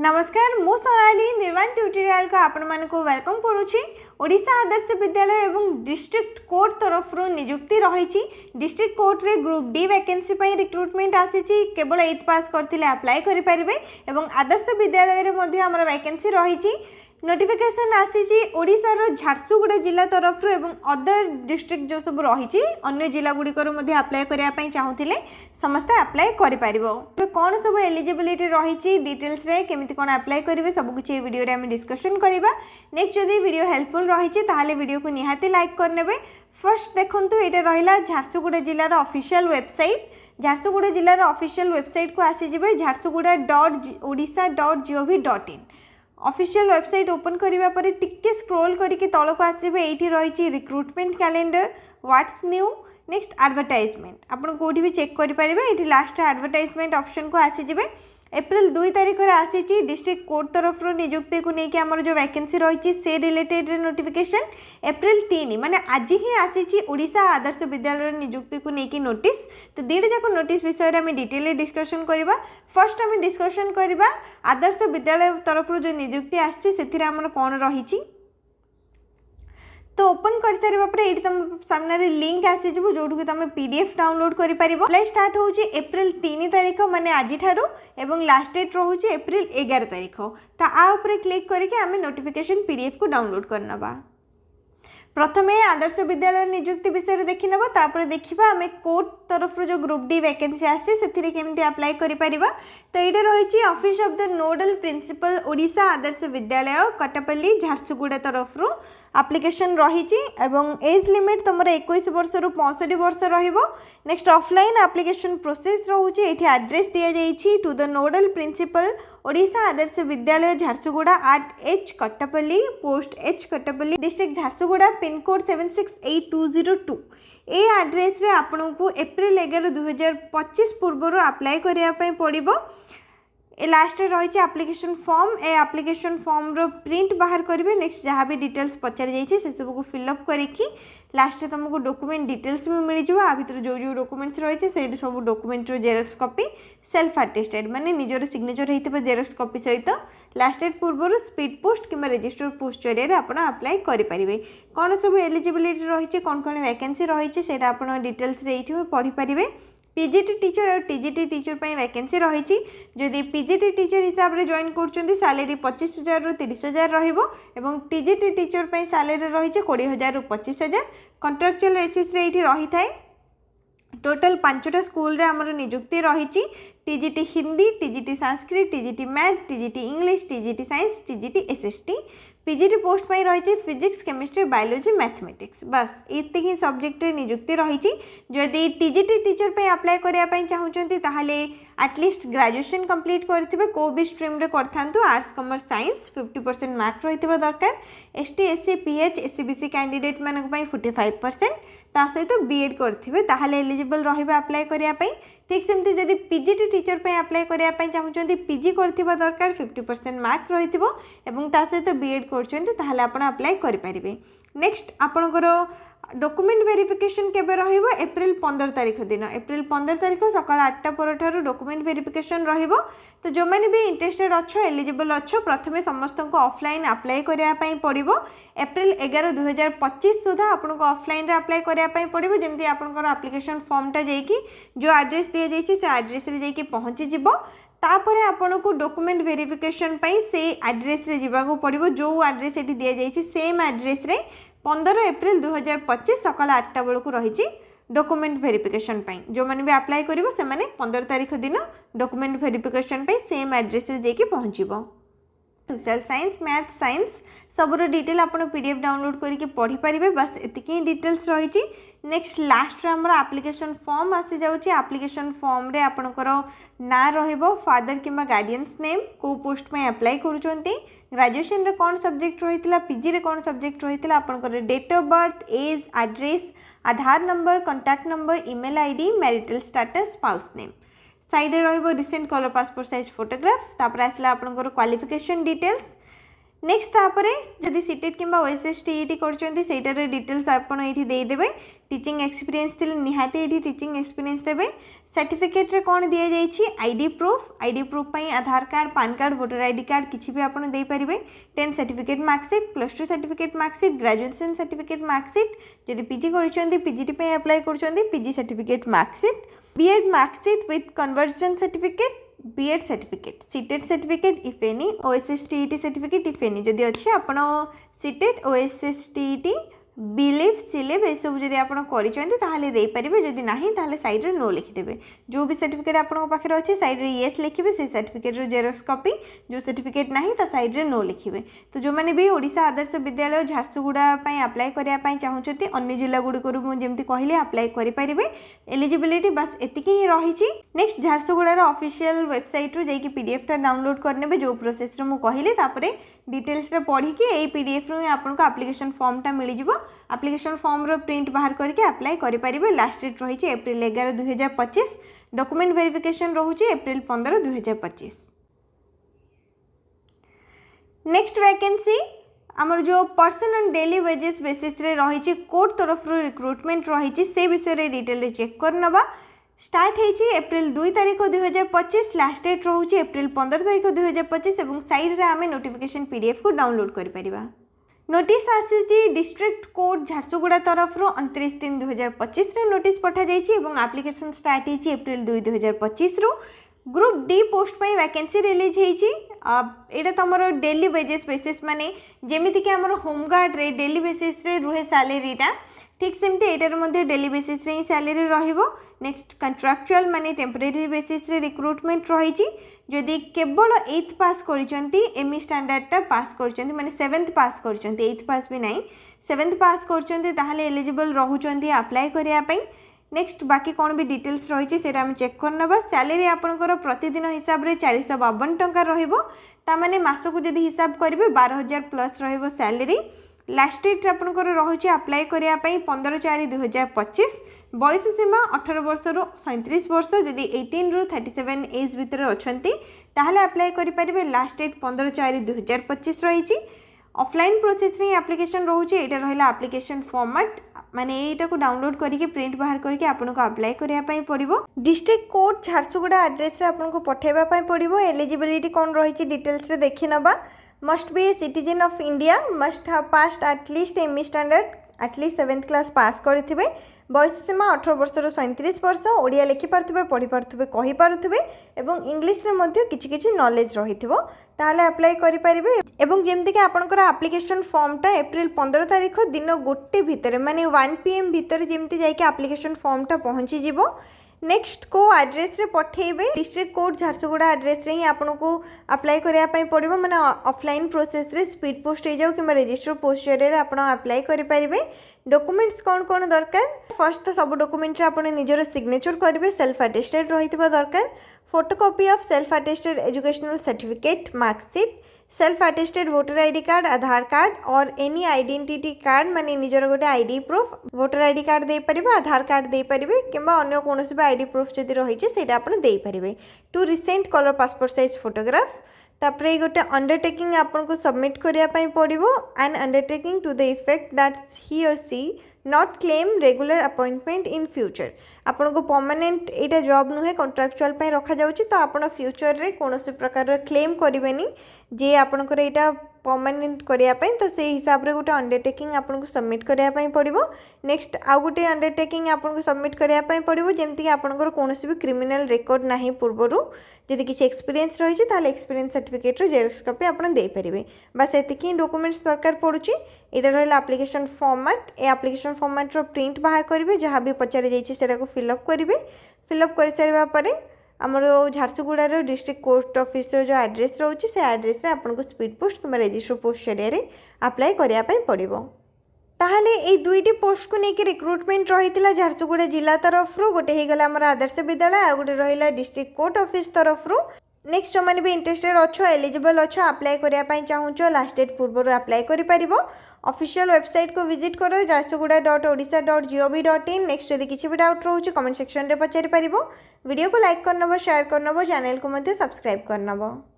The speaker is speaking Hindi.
नमस्कार मु सोनाली निर्वाण ट्यूटोरियल को आपण मानक वेलकम करुच्ची। ओडिशा आदर्श विद्यालय एवं डिस्ट्रिक्ट कोर्ट तरफ निजुक्ति रही। डिस्ट्रिक्ट कोर्ट रे ग्रुप डी वैकेंसी रिक्रुटमेंट आसी केवल 8th पास करथिले अप्लाई करि परिबे एवं आदर्श विद्यालय रे मध्ये हमर वैकेंसी रही। नोटिफिकेशन आसी ओडिशा रो झारसुगुड़ा जिला तरफ एवं अदर डिस्ट्रिक्ट जो सब रही अन्य जिला गुड़िकर अप्लाई करने चाहूले समस्ते अप्लाई करें। कौन सब एलिजिबिलिटी रही डिटेल्स रे केमिति कौन अप्लाई करेंगे सबकि वीडियो रे डिस्कशन करवा। नेक्स्ट जदि वीडियो हेल्पफुल रही वीडियो को निहाती लाइक करने। फर्स्ट देखूँ ये रहा झारसुगुड़ा जिलार ऑफिशियल वेबसाइट। झारसुगुड़ा जिलार ऑफिशियल वेबसाइट को आसीजे झारसुगुड़ा.odisha.gov.in ऑफिशियल वेबसाइट ओपन करिवा परे टिके स्क्रॉल करके तल को आसीबे। एठी रही recruitment calendar what's new next advertisement आपण कोठी भी चेक करि परिबे। एठी लास्ट एडवर्टाइजमेंट ऑप्शन को आसीजिबे। एप्रिल 2 तारिख रे आसीची डिस्ट्रिक्ट कोर्ट तरफ नियुक्ति को लेकिन आमर जो वैकेंसी रही से रिलेटेड नोटिफिकेशन। एप्रिल 3 माने आज ही आसीची ओडिशा आदर्श विद्यालय नियुक्ति को लेकिन नोटिस। तो दुईटा जाक नोटिस विषय में आम डिटेल डिस्कशन करवा। फर्स्ट आम डिस्कशन करवा आदर्श विद्यालय तरफ जो नियुक्ति आछि सेथिरे आमर कोन रही। तो ओपन कर सारा पर ये तुम सामने लिंक आसीज जो तुम पीडीएफ डाउनलोड कर पारिबो। अप्लाई स्टार्ट होउची एप्रिल 3 तारिख माने आज ठारू एवं लास्ट डेट रोचे एप्रिल 11 तारिख। तो आ ऊपर क्लिक करके आम नोटिफिकेशन पीडीएफ को डाउनलोड करनबा। प्रथमे आदर्श विद्यालय नियुक्ति विषय देखी नब तापर देखा आम कोर्ट तरफ जो ग्रुप डी वैकेंसी आसे से केमती अप्लाई करि परिबा। तो ये रही office of the nodal principal Odisha Adarsha Vidyalaya Katpalli Jharsuguda तरफ एप्लिकेशन रही। एज लिमिट तुम 21 वर्ष रु 65 वर्ष रहिबो। नेक्स्ट ऑफलाइन एप्लिकेशन प्रोसेस रोचे। ये एड्रेस दि जाइए to the nodal principal Odisha Adarsha Vidyalaya Jharsuguda @H Katpalli post H Katpalli district Jharsuguda pincode 768202। ये आड्रेस रे आपन को एप्रिल 11 2025 पूर्व अप्लाई करने पड़ो। ए लास्ट रही एप्लिकेशन फॉर्म। ए एप्लिकेशन फॉर्म रो प्रिंट बाहर करेंगे। नेक्स्ट जहाँ भी डिटेल्स पचार जाइए से सब को फिलअप करके लास्ट तुमको डॉक्यूमेंट डिटेल्स भी मिल जाए। आ भर जो जो डॉक्यूमेंट्स रही है सब document xerox copy self attested माने निजर सिग्नेचर होता जेरॉक्स कॉपी सहित लास्ट डेट पूर्व स्पीड पोस्ट कि रजिस्टर पोस्ट जरिए आप अप्लाई करेंगे। कौन सब एलिजिबिलिटी रही कौन कौन वैकेंसी रही है आप डिटेल्स पढ़ी पारे। पीजीटी टीचर और टीजीटी टीचर पर वैकेंसी रही। जदि पीजीटी टीचर हिसाब से जॉइन कर सैलरी 25,000 रु 30,000 रहिबो एवं टीजीटी टीचर पर सैलरी रही 20,000 रु 25,000 कॉन्ट्रैक्चुअल बेसिस रे रही थाए। टोटल 5टा स्कूल रे हमर नियुक्ति रही। TGT Hindi, TGT Sanskrit, TGT math, TGT English, TGT science, TGT SST. PGT post पर रही फिजिक्स केमिस्ट्री बायोलॉजी मैथमेटिक्स। बस इतने ही सब्जेक्ट नियुक्ति रही। जदि टीजीटी टीचर पे अप्लाई करने चाहूँगी ताहले एटलिस्ट ग्रेजुएशन कंप्लीट करथिबे को भी स्ट्रीम रे करथांतु आर्ट्स कॉमर्स साइंस 50% मार्क रहितबा दरकार। ST SC pH SCBC candidate मानक पई 45% ता सहित बीएड करथिबे ताहले एलिजिबल रहिबा अप्लाई करिया पई। ठीक सेमती जदि पीजीटी टीचर पे अप्लाई करने चाहूँगी पीजी करथिबा दरकार 50% मार्क रहितबो एवं ता सहित बीएड करछन्ते ताहले आपण अप्लाई करि परिबे। नेक्स्ट आपणकर डॉक्यूमेंट वेरिफिकेशन केबे रहिबो एप्रिल 15 तारिख दिन। एप्रिल 15 तारिख सकाल 8टा पर डॉक्यूमेंट वेरिफिकेशन रहिबो। तो जो मैंने भी इंटरेस्टेड अच्छो एलिजिबल अच्छो प्रथमे समस्त को ऑफलाइन अप्लाई करने पड़ो। एप्रिल 11 2025 सुधा आपको ऑफलाइन रे अप्लाई करने पड़ो। जमती आपंकर एप्लिकेशन फॉर्मटा जाइए जो एड्रेस दि जाइए से एड्रेस रे जाइए पहुँची जिवो। तापर आपन को डॉक्यूमेंट वेरिफिकेशन पई से एड्रेस रे जीवाको पड़ो। जो एड्रेस एटी दि जाइए सेम एड्रेस रे 15 एप्रिल 2025 सकाल 8टा बेलू रही डॉक्यूमेंट वेरिफिकेशन पाई। जो मैंने भी अप्लाई करिवो से माने 15 तारिख दिन डॉक्यूमेंट वेरिफिकेशन पाई सेम एड्रेस रे जाके पहुँचबो। सोशल साइंस मैथ साइंस सबूर डिटेल आप पीडीएफ डाउनलोड करके पढ़ी पारे। बस एतिकी डिटेल्स रही। नेक्स्ट लास्ट आमर एप्लिकेशन फॉर्म आसी जाउची। एप्लिकेशन फॉर्म रे आपनकर ना रहिबो फादर किंबा गार्डियंस नेम को पोस्ट में अप्लाई करूचंती ग्रेजुएशन रे कौन सब्जेक्ट रही पीजी रे कौन सब्जेक्ट रही आपनकर date of birth age address Aadhaar number contact number email ID marital status spouse name साइड रे रहिबो recent colour passport size photograph. तापर आसला आपनकर क्वालिफिकेशन डिटेल्स नेक्स्ट तापर जदि सीटेट कि ओएसएस टीईटी करछन्ती सेटार डिटेल्स आपन एठी दे देबे टीचिंग एक्सपीरियंस थिले निहाती एठी टीचिंग एक्सपीरियंस देबे सर्टिफिकेट रे कोन दिया जाइछि आईडी प्रूफ पई Aadhaar card PAN card voter ID card किछि भी आपन दे परिबे 10 certificate marksheet +2 certificate marksheet graduation certificate marksheet जदि पीजी करछन्ती पीजीटी पई अप्लाई करछन्ती PG certificate marksheet BEd marksheet with conversion certificate BEd certificate CTET certificate if any OSS TET certificate if any जदि अच्छे आपण सीटेट ओएसएस टीईटी बिलीव सिलेब ये सब जब आप करेंगे जदि ना ताहले साइड रे नो लिखिदेवे जो भी सर्टिफिकेट आपको पाखे अच्छे साइड रे येस लिखिए से सर्टिफिकेट जेरोक्स कॉपी जो सर्टिफिकेट ना ता साइड रे नो लिखिए तो जो मैंने भी ओडिशा आदर्श विद्यालय झारसुगुड़ा अप्लाई करने चाहूँगी अन्य जिला गुड़िकर मुझे कहली अप्लाई करेंगे एलिजिबिलिटी बस एतिक ही रही। नेक्स्ट झारसुगुड़ार ऑफिशियल वेबसाइट रू जाइए पीडीएफ टा डाउनलोड करने जो प्रोसेस रे मु कहली तापरे डिटेल्स रे पढ़ी के पीडीएफ रू आपको एप्लिकेशन फॉर्म टा मिल जिवो एप्लिकेशन फॉर्म रो प्रिंट बाहर करके अप्लाई करि परिबे। लास्ट डेट रही एप्रिल 11 2025 डॉक्यूमेंट वेरिफिकेशन रहुची एप्रिल 15 2025। नेक्स्ट वैकेंसी आमर जो person on daily wages basis रे रही कोर्ट तरफ रो रिक्रूटमेंट रही से विषय रे डिटेल रे चेक करनबा स्टार्ट है एप्रिल 2 तारीख 2025 लास्ट डेट रोचे एप्रिल 15 तारीख 2025 और साइड रे आमे नोटिफिकेशन पीडीएफ को डाउनलोड करि परिबा। नोटिस आसी डिस्ट्रिक्ट कोर्ट झारसुगुड़ा तरफ 29/3/2025 रे नोटिस पठा जाइछि एवं एप्लिकेशन स्टार्ट है एप्रिल 2 2025 रु ग्रुप डी पोस्ट पर वैकेंसी रिलीज होती यहाँ तुम डेली वेजेस बेसिस माने जमीती कि आम होमगार्ड रे डेली बेसिस रे रुहे सैलरीटा ठीक सेमती एटार डेली बेसिस रे ही सैलरी रहिबो। नेक्स्ट कंट्राक्चुअल माने टेम्परेरी बेसिस रे रिक्रूटमेंट रही जदि केवल 8th पास करछंती एमई स्टैंडर्डटा पास करछंती माने 7th पास करछंती 8th पास भी नहीं 7th पास करछंती ताहले एलिजिबल रहउछंती अप्लाई करिया पई। नेक्स्ट बाकी कौन भी डिटेल्स रही है आम चेक करनबा। सैलरी आपंकर प्रतिदिन हिसाब से 452 टंका रहिबो तामाने मासको जदि हिसाब करेंगे 12,000 प्लस रहिबो सैलरी। लास्ट डेट आपंकर रही अप्लाई करिया पई 15/4/2025 बयस सीमा 18 वर्ष रु 37 वर्ष जदि 18 रु 37 एज भितर अच्छी ताहले अप्लाई करेंगे। लास्ट डेट 15/4/2025 रही। ऑफलाइन प्रोसेस रे एप्लिकेशन रोचे एटा रहिला एप्लिकेशन फॉर्मेट माने एटा को डाउनलोड करके प्रिंट बाहर करके आपनको अप्लाई करिया पई पड़िबो। डिस्ट्रिक्ट कोर्ट झारसुगुड़ा एड्रेस रे आपनको पठेबा पई पड़िबो। एलिजिबिलिटी कोन रहिछि डिटेल्स रे देखि नबा। Must be a citizen of India must have passed at least ME standard at least 7th class pass करथिबे। बयस सीमा 18 वर्ष रु 37 वर्ष ओडिया लिखि पारुथिबे पढ़ी पारुथिबे कहि पारुथिबे एवं इंग्लिश रे मध्ये किछि किछि नॉलेज रहिथिबो ताहले अप्लाई करि परिबे। एवं जेमति कि आपनकर एप्लिकेशन फॉर्म टा एप्रिल 15 तारिख दिन गोटे भितर माने 1 PM भितर जेमति जाय कि एप्लिकेशन फॉर्म टा पहुंची जिवो। नेक्स्ट को एड्रेस रे पठेबे डिस्ट्रिक्ट कोर्ट झारसुगुड़ा एड्रेस रे ही आपनको अप्लाई करिया पई पड़िबो माने ऑफलाइन प्रोसेस रे स्पीड पोस्ट हो जाऊ कि रजिस्टर पोस्ट जरिए आप अप्लाई करि परिबे। डॉक्यूमेंट्स कौन कौन दरकार फर्स्ट तो सब डॉक्यूमेंट रे आपण निजर सिग्नेचर करेंगे सेल्फ अटेस्टेड रहितबा दरकार। Photocopy of self attested educational certificate marksheet self attested voter ID card Aadhaar card और एनी आइडेंटिटी कार्ड माने निजर गोटे ID proof voter ID card दे परिबे आधार कार्ड दे परिबे किंबा अन्य कोनोसी भी आईडी प्रूफ जदि रही सेटा आपण दे परिबे। 2 recent colour passport size photograph तापरे गोटे अंडरटेकिंग आपको सबमिट करिया पई पड़िबो। An undertaking to the effect that he or she not claim regular appointment in future आपन को परमानेंट एटा जॉब नुहे कॉन्ट्रैक्चुअल पे रखा जाउची तो आपण फ्यूचर रे कोनोसी प्रकार क्लेम करिवेनी जे आपन को एटा परमानेंट करिया पई तो से हिसाब रे गोटे अंडरटेकिंग आपन को सबमिट करिया पई पड़िबो। नेक्स्ट आउ गोटे अंडरटेकिंग आपन को सबमिट करिया पई पड़िबो जेमति कि आपन को कोनोसी भी क्रिमिनल रिकॉर्ड नाही पूर्वरु जदि किसी एक्सपीरियंस रही है ताले एक्सपीरियंस सर्टिफिकेट रो जेरोक्स कॉपी आपन दे परिबे। बस एतिकी ही डॉक्यूमेंट्स दरकार पड़ुची। एटा रहला एप्लिकेशन फॉर्मेट ए एप्लिकेशन फॉर्मेट रो प्रिंट बाहर करिवे जहाँ भी पचारे जाइछि सेटा को फिलअप करिवे। फिलअप कर सारिबा परे आमर झारसुगुड़ार डिस्ट्रिक्ट कोर्ट ऑफिस जो एड्रेस रोचे से एड्रेस रे आपनको स्पीड पोस्ट कि रजिस्टर पोस्ट जरिए अप्लाई करिया पई पड़िबो। ताहले ए दुईटी पोस्ट को लेकिन रिक्रुटमेंट रही झारसुगुड़ा जिला तरफ गोटे हो गला आमर आदर्श विद्यालय आ गोटे रहा डिस्ट्रिक्ट कोर्ट ऑफिस तरफ। नेक्स्ट जो मैंने भी इंटरेस्टेड अच्छो एलिजिबल अच्छो अप्लाई करने चाहूँ लास्ट डेट पूर्व अप्लाई कर ऑफिशियल वेबसाइट को विजिट करो jharsuguda.odisha.gov.in। नेक्स्ट यदि किसी भी डाउट रोचे कमेंट सेक्शन रे पचारि पारिबो। वीडियो को लाइक करनबो शेयर करनबो चैनल को मध्य सब्सक्राइब करनबो।